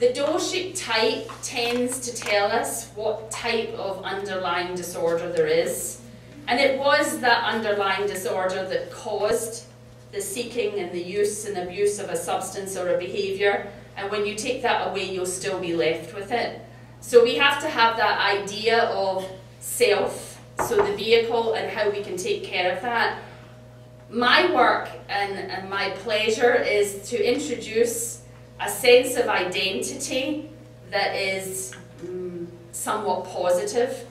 The doshic type tends to tell us what type of underlying disorder there is. And it was that underlying disorder that caused the seeking and the use and abuse of a substance or a behaviour. And when you take that away, you'll still be left with it. So we have to have that idea of self, so the vehicle and how we can take care of that. My work and my pleasure is to introduce a sense of identity that is somewhat positive.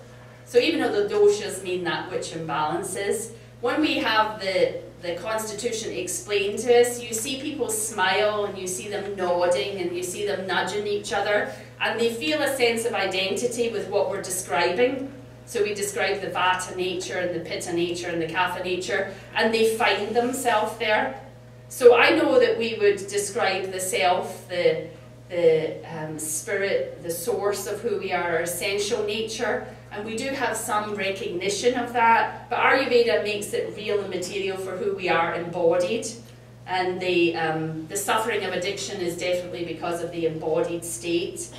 So even though the doshas mean that which imbalances, when we have the constitution explained to us, you see people smile and you see them nodding and you see them nudging each other, and they feel a sense of identity with what we're describing. So we describe the vata nature and the pitta nature and the kapha nature, and they find themselves there. So I know that we would describe the self, the spirit, the source of who we are, our essential nature, and we do have some recognition of that, but Ayurveda makes it real and material for who we are embodied. And the suffering of addiction is definitely because of the embodied state.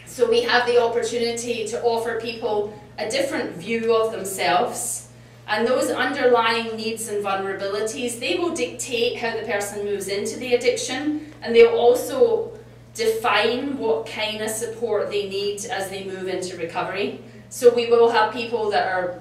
So we have the opportunity to offer people a different view of themselves, and those underlying needs and vulnerabilities, they will dictate how the person moves into the addiction, and they'll also define what kind of support they need as they move into recovery. So we will have people that are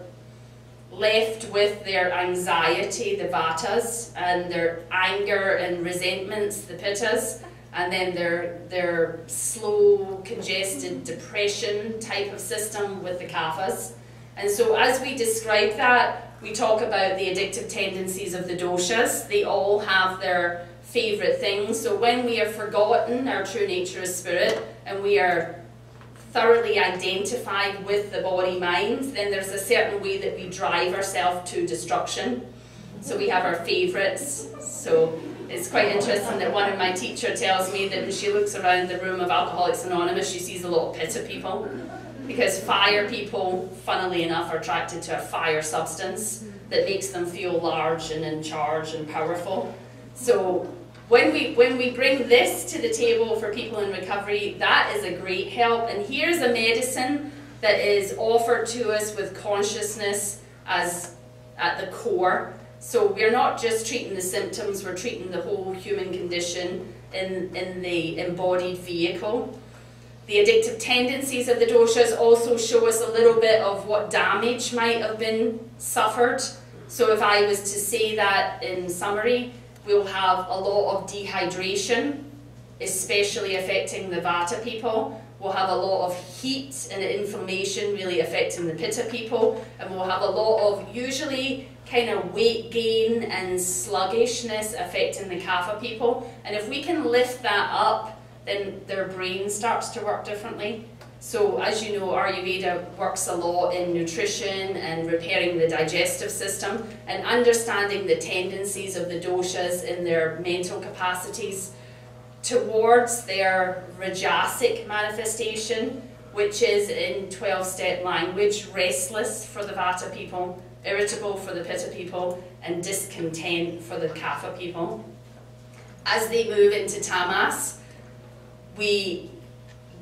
left with their anxiety, the vatas, and their anger and resentments, the pittas, and then their slow, congested depression type of system with the kaphas. And so as we describe that, we talk about the addictive tendencies of the doshas. They all have their favourite things. So when we have forgotten our true nature as spirit, and we are thoroughly identified with the body-mind, then there's a certain way that we drive ourselves to destruction. So we have our favourites. So it's quite interesting that one of my teachers tells me that when she looks around the room of Alcoholics Anonymous, she sees a lot of pitta people. Because fire people, funnily enough, are attracted to a fire substance that makes them feel large and in charge and powerful. So when we bring this to the table for people in recovery, that is a great help. And here's a medicine that is offered to us with consciousness as at the core. So we're not just treating the symptoms, we're treating the whole human condition in the embodied vehicle. The addictive tendencies of the doshas also show us a little bit of what damage might have been suffered. So if I was to say that in summary, we'll have a lot of dehydration, especially affecting the vata people. We'll have a lot of heat and inflammation really affecting the pitta people. And we'll have a lot of usually kind of weight gain and sluggishness affecting the kapha people. And if we can lift that up, then their brain starts to work differently. So as you know, Ayurveda works a lot in nutrition and repairing the digestive system and understanding the tendencies of the doshas in their mental capacities towards their rajasic manifestation, which is in 12-step language, restless for the vata people, irritable for the pitta people, and discontent for the kapha people. As they move into tamas, we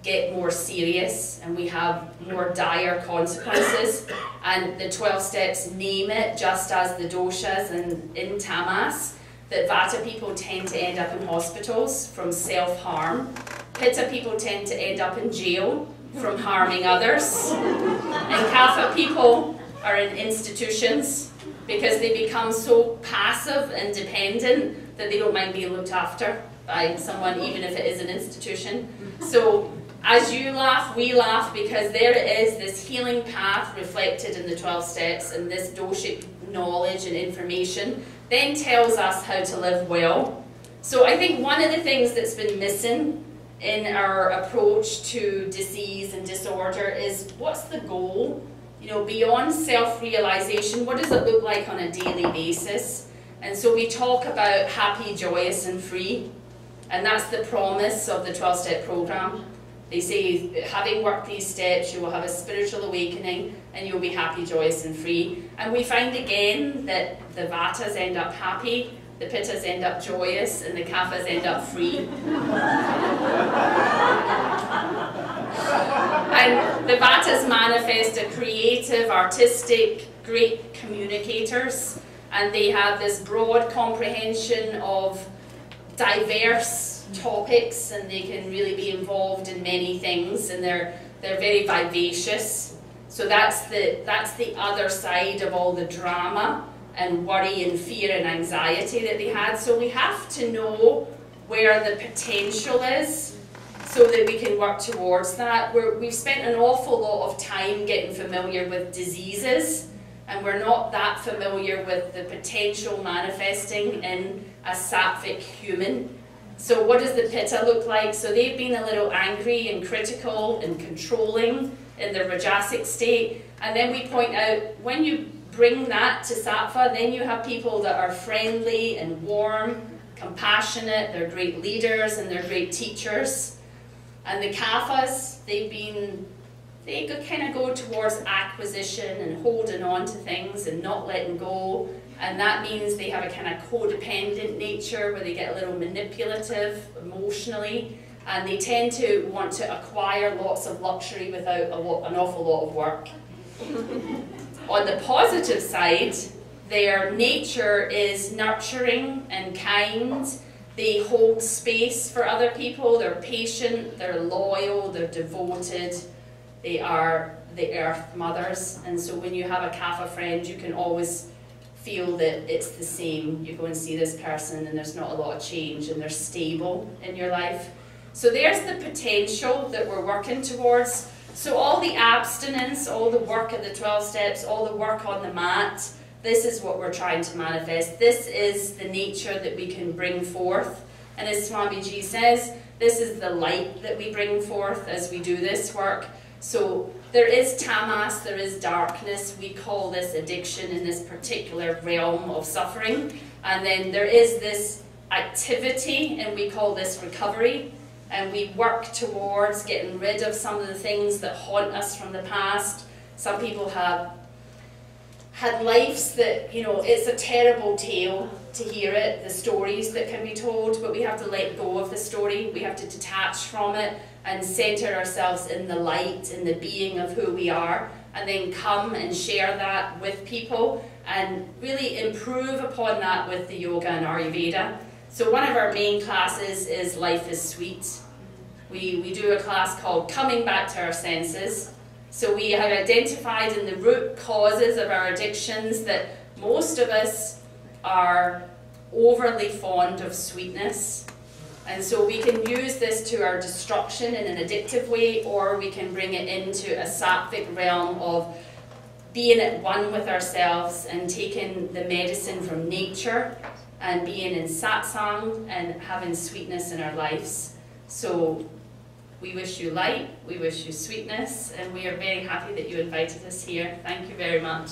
get more serious and we have more dire consequences, and the 12 steps name it just as the doshas and in tamas, that vata people tend to end up in hospitals from self-harm, pitta people tend to end up in jail from harming others, and kapha people are in institutions because they become so passive and dependent that they don't mind being looked after by someone, even if it is an institution. So as you laugh, we laugh, because there it is, this healing path reflected in the 12 steps, and this doshic knowledge and information then tells us how to live well. So I think one of the things that's been missing in our approach to disease and disorder is, what's the goal? You know, beyond self-realization, what does it look like on a daily basis? And so we talk about happy, joyous and free. And that's the promise of the 12-step program. They say, having worked these steps, you will have a spiritual awakening and you'll be happy, joyous and free. And we find again that the vatas end up happy, the pittas end up joyous, and the kaphas end up free. The Vatas manifest a creative, artistic, great communicators, and they have this broad comprehension of diverse topics, and they can really be involved in many things, and they're very vivacious. So that's the other side of all the drama and worry and fear and anxiety that they had. So we have to know where the potential is so that we can work towards that. We've spent an awful lot of time getting familiar with diseases, and we're not that familiar with the potential manifesting in a sattvic human. So what does the Pitta look like? So they've been a little angry and critical and controlling in their Rajasic state, and then we point out when you bring that to Sattva, then you have people that are friendly and warm, compassionate, they're great leaders and they're great teachers. And the Kaphas, they kind of go towards acquisition and holding on to things and not letting go, and that means they have a kind of codependent nature where they get a little manipulative emotionally, and they tend to want to acquire lots of luxury without an awful lot of work. On the positive side, their nature is nurturing and kind. They hold space for other people, they're patient, they're loyal, they're devoted, they are the earth mothers. And so when you have a Kapha friend, you can always feel that it's the same. You go and see this person and there's not a lot of change, and they're stable in your life. So there's the potential that we're working towards. So all the abstinence, all the work at the 12 steps, all the work on the mat, this is what we're trying to manifest. This is the nature that we can bring forth. And as Swamiji says, this is the light that we bring forth as we do this work. So there is tamas, there is darkness. We call this addiction in this particular realm of suffering. And then there is this activity, and we call this recovery. And we work towards getting rid of some of the things that haunt us from the past. Some people have had lives that, it's a terrible tale to hear it, the stories that can be told, but we have to let go of the story. We have to detach from it and center ourselves in the light, in the being of who we are, and then come and share that with people and really improve upon that with the yoga and Ayurveda. So one of our main classes is Life is Sweet. We do a class called Coming Back to Our Senses. So we have identified in the root causes of our addictions that most of us are overly fond of sweetness. And so we can use this to our destruction in an addictive way, or we can bring it into a sattvic realm of being at one with ourselves and taking the medicine from nature and being in satsang and having sweetness in our lives. So we wish you light, we wish you sweetness, and we are very happy that you invited us here. Thank you very much.